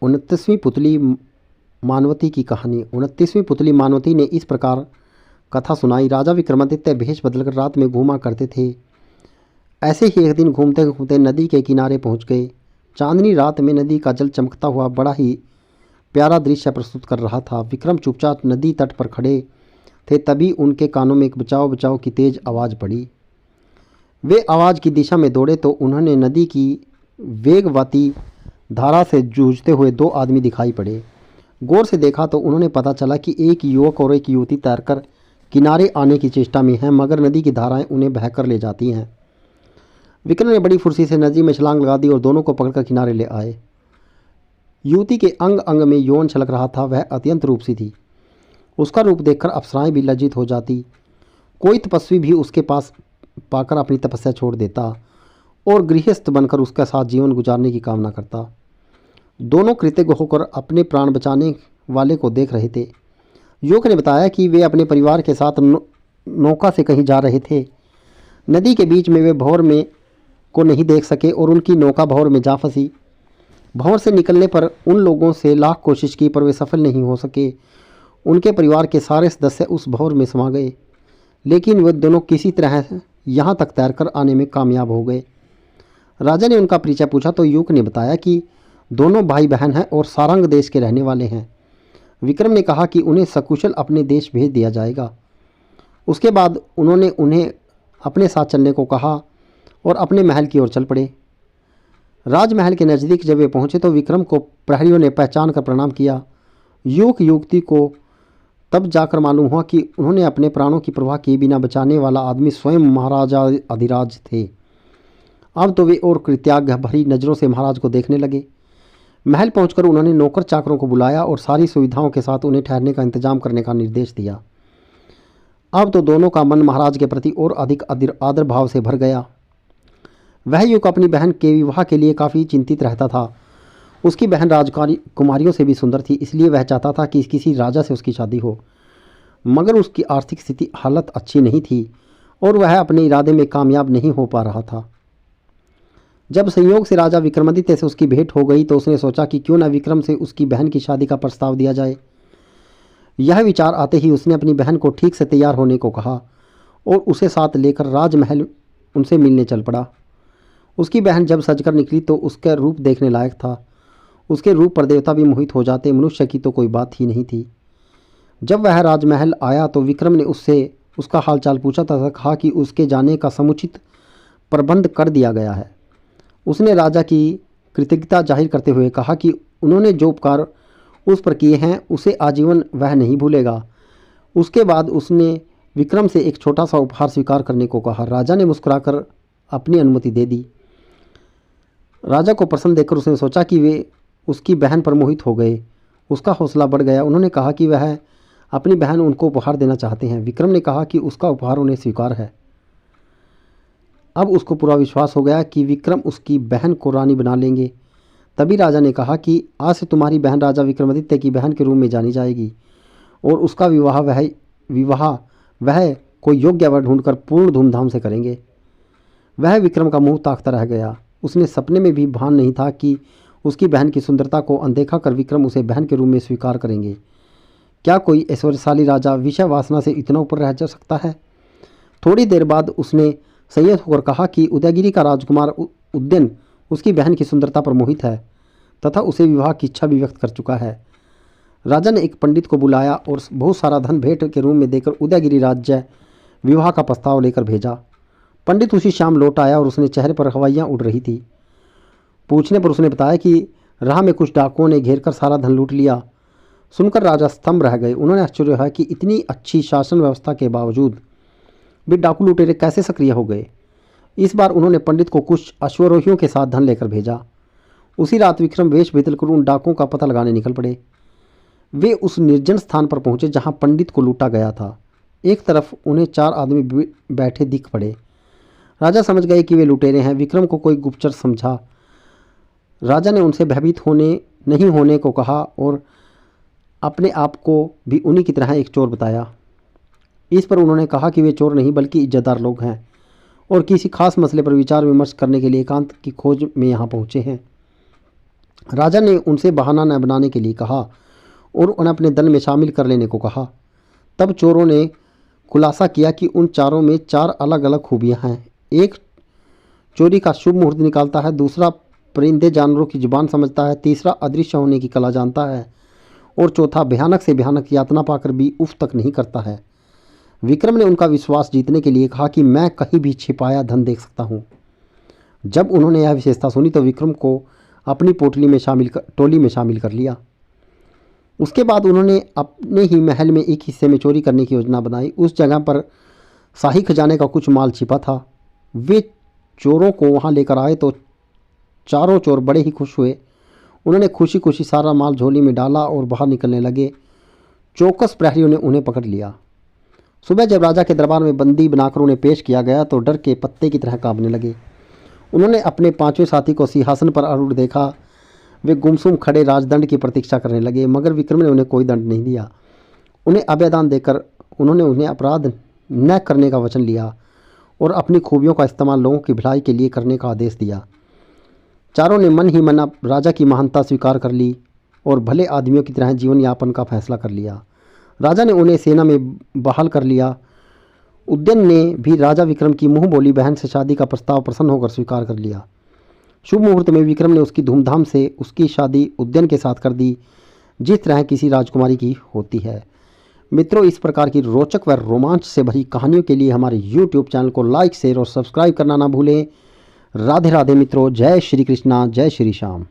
29वीं पुतली मानवती की कहानी। 29वीं पुतली मानवती ने इस प्रकार कथा सुनाई। राजा विक्रमादित्य भेष बदलकर रात में घूमा करते थे। ऐसे ही एक दिन घूमते घूमते नदी के किनारे पहुंच गए। चांदनी रात में नदी का जल चमकता हुआ बड़ा ही प्यारा दृश्य प्रस्तुत कर रहा था। विक्रम चुपचाप नदी तट पर खड़े थे, तभी उनके कानों में एक बचाओ बचाओ की तेज आवाज़ पड़ी। वे आवाज़ की दिशा में दौड़े तो उन्होंने नदी की वेगवती धारा से जूझते हुए दो आदमी दिखाई पड़े। गौर से देखा तो उन्होंने पता चला कि एक युवक और एक युवती तैरकर किनारे आने की चेष्टा में हैं, मगर नदी की धाराएं उन्हें बहकर ले जाती हैं। विक्रम ने बड़ी फुर्ती से नदी में छलांग लगा दी और दोनों को पकड़कर किनारे ले आए। युवती के अंग अंग में यौवन छलक रहा था। वह अत्यंत रूपसी थी। उसका रूप देखकर अप्सराएं भी लज्जित हो जाती। कोई तपस्वी भी उसके पास पाकर अपनी तपस्या छोड़ देता और गृहस्थ बनकर उसके साथ जीवन गुजारने की कामना करता। दोनों कृतज्ञ होकर अपने प्राण बचाने वाले को देख रहे थे। युवक ने बताया कि वे अपने परिवार के साथ नौका से कहीं जा रहे थे। नदी के बीच में वे भंवर में को नहीं देख सके और उनकी नौका भंवर में जा फंसी। भंवर से निकलने पर उन लोगों से लाख कोशिश की, पर वे सफल नहीं हो सके। उनके परिवार के सारे सदस्य उस भंवर में समा गए, लेकिन वे दोनों किसी तरह यहाँ तक तैरकर आने में कामयाब हो गए। राजा ने उनका परिचय पूछा तो युवक ने बताया कि दोनों भाई बहन हैं और सारंग देश के रहने वाले हैं। विक्रम ने कहा कि उन्हें सकुशल अपने देश भेज दिया जाएगा। उसके बाद उन्होंने उन्हें अपने साथ चलने को कहा और अपने महल की ओर चल पड़े। राजमहल के नज़दीक जब वे पहुंचे तो विक्रम को प्रहरियों ने पहचान कर प्रणाम किया। युवक युवती को तब जाकर मालूम हुआ कि उन्होंने अपने प्राणों की परवाह किए बिना बचाने वाला आदमी स्वयं महाराजा अधिराज थे। अब तो वे और कृत्याज्ञ भरी नज़रों से महाराज को देखने लगे। महल पहुंचकर उन्होंने नौकर चाकरों को बुलाया और सारी सुविधाओं के साथ उन्हें ठहरने का इंतजाम करने का निर्देश दिया। अब तो दोनों का मन महाराज के प्रति और अधिक आदर भाव से भर गया। वह युवक अपनी बहन के विवाह के लिए काफ़ी चिंतित रहता था। उसकी बहन राजकुमारियों से भी सुंदर थी, इसलिए वह चाहता था कि किसी राजा से उसकी शादी हो, मगर उसकी आर्थिक स्थिति हालत अच्छी नहीं थी और वह अपने इरादे में कामयाब नहीं हो पा रहा था। जब संयोग से राजा विक्रमादित्य से उसकी भेंट हो गई तो उसने सोचा कि क्यों न विक्रम से उसकी बहन की शादी का प्रस्ताव दिया जाए। यह विचार आते ही उसने अपनी बहन को ठीक से तैयार होने को कहा और उसे साथ लेकर राजमहल उनसे मिलने चल पड़ा। उसकी बहन जब सजकर निकली तो उसका रूप देखने लायक था। उसके रूप पर देवता भी मोहित हो जाते, मनुष्य की तो कोई बात ही नहीं थी। जब वह राजमहल आया तो विक्रम ने उससे उसका हालचाल पूछा तथा कहा कि उसके जाने का समुचित प्रबंध कर दिया गया है। उसने राजा की कृतज्ञता जाहिर करते हुए कहा कि उन्होंने जो उपकार उस पर किए हैं उसे आजीवन वह नहीं भूलेगा। उसके बाद उसने विक्रम से एक छोटा सा उपहार स्वीकार करने को कहा। राजा ने मुस्कुराकर अपनी अनुमति दे दी। राजा को प्रसन्न देखकर उसने सोचा कि वे उसकी बहन पर मोहित हो गए। उसका हौसला बढ़ गया। उन्होंने कहा कि वह अपनी बहन उनको उपहार देना चाहते हैं। विक्रम ने कहा कि उसका उपहार उन्हें स्वीकार है। अब उसको पूरा विश्वास हो गया कि विक्रम उसकी बहन को रानी बना लेंगे। तभी राजा ने कहा कि आज से तुम्हारी बहन राजा विक्रमादित्य की बहन के रूप में जानी जाएगी और उसका विवाह वह कोई योग्य वर ढूंढकर पूर्ण धूमधाम से करेंगे। वह विक्रम का मुंह ताकता रह गया। उसने सपने में भी भान नहीं था कि उसकी बहन की सुंदरता को अनदेखा कर विक्रम उसे बहन के रूप में स्वीकार करेंगे। क्या कोई ऐश्वर्यशाली राजा विषय वासना से इतना ऊपर रह जा सकता है? थोड़ी देर बाद उसने संयत होकर कहा कि उदयगिरी का राजकुमार उद्यन उसकी बहन की सुंदरता पर मोहित है तथा उसे विवाह की इच्छा भी व्यक्त कर चुका है। राजा ने एक पंडित को बुलाया और बहुत सारा धन भेंट के रूप में देकर उदयगिरी राज्य विवाह का प्रस्ताव लेकर भेजा। पंडित उसी शाम लौट आया और उसने चेहरे पर हवाइयाँ उड़ रही थी। पूछने पर उसने बताया कि राह में कुछ डाकुओं ने घेर कर सारा धन लूट लिया। सुनकर राजा स्तंभ रह गए। उन्होंने आश्चर्य है कि इतनी अच्छी शासन व्यवस्था के बावजूद भी डाकू लुटेरे कैसे सक्रिय हो गए। इस बार उन्होंने पंडित को कुछ अश्वरोहियों के साथ धन लेकर भेजा। उसी रात विक्रम वेश बदलकर उन डाकुओं का पता लगाने निकल पड़े। वे उस निर्जन स्थान पर पहुंचे जहां पंडित को लूटा गया था। एक तरफ उन्हें 4 आदमी बैठे दिख पड़े। राजा समझ गए कि वे लुटेरे हैं। विक्रम को कोई गुप्तचर समझा। राजा ने उनसे भयभीत नहीं होने को कहा और अपने आप को भी उन्हीं की तरह एक चोर बताया। इस पर उन्होंने कहा कि वे चोर नहीं बल्कि इज्जतदार लोग हैं और किसी खास मसले पर विचार विमर्श करने के लिए एकांत की खोज में यहाँ पहुँचे हैं। राजा ने उनसे बहाना न बनाने के लिए कहा और उन्हें अपने दल में शामिल कर लेने को कहा। तब चोरों ने खुलासा किया कि उन चारों में 4 अलग अलग खूबियां हैं। एक चोरी का शुभ मुहूर्त निकालता है, दूसरा परिंदे जानवरों की जुबान समझता है, तीसरा अदृश्य होने की कला जानता है और चौथा भयानक से भयानक यातना पाकर भी उफ तक नहीं करता है। विक्रम ने उनका विश्वास जीतने के लिए कहा कि मैं कहीं भी छिपाया धन देख सकता हूँ। जब उन्होंने यह विशेषता सुनी तो विक्रम को अपनी टोली में शामिल कर लिया। उसके बाद उन्होंने अपने ही महल में एक हिस्से में चोरी करने की योजना बनाई। उस जगह पर शाही खजाने का कुछ माल छिपा था। वे चोरों को वहां लेकर आए तो चारों चोर बड़े ही खुश हुए। उन्होंने खुशी खुशी सारा माल झोली में डाला और बाहर निकलने लगे। चौकस प्रहरियों ने उन्हें पकड़ लिया। सुबह जब राजा के दरबार में बंदी बनाकर उन्हें पेश किया गया तो डर के पत्ते की तरह कांपने लगे। उन्होंने अपने 5वें साथी को सिंहासन पर आरूढ़ देखा। वे गुमसुम खड़े राजदंड की प्रतीक्षा करने लगे, मगर विक्रम ने उन्हें कोई दंड नहीं दिया। उन्हें अभयदान देकर उन्होंने उन्हें अपराध न करने का वचन लिया और अपनी खूबियों का इस्तेमाल लोगों की भलाई के लिए करने का आदेश दिया। चारों ने मन ही मन राजा की महानता स्वीकार कर ली और भले आदमियों की तरह जीवन यापन का फैसला कर लिया। राजा ने उन्हें सेना में बहाल कर लिया। उद्यन ने भी राजा विक्रम की मुंह बोली बहन से शादी का प्रस्ताव प्रसन्न होकर स्वीकार कर लिया। शुभ मुहूर्त में विक्रम ने उसकी धूमधाम से उसकी शादी उद्यन के साथ कर दी, जिस तरह किसी राजकुमारी की होती है। मित्रों, इस प्रकार की रोचक व रोमांच से भरी कहानियों के लिए हमारे YouTube चैनल को लाइक, शेयर और सब्सक्राइब करना ना भूलें। राधे राधे मित्रों, जय श्री कृष्णा, जय श्री श्याम।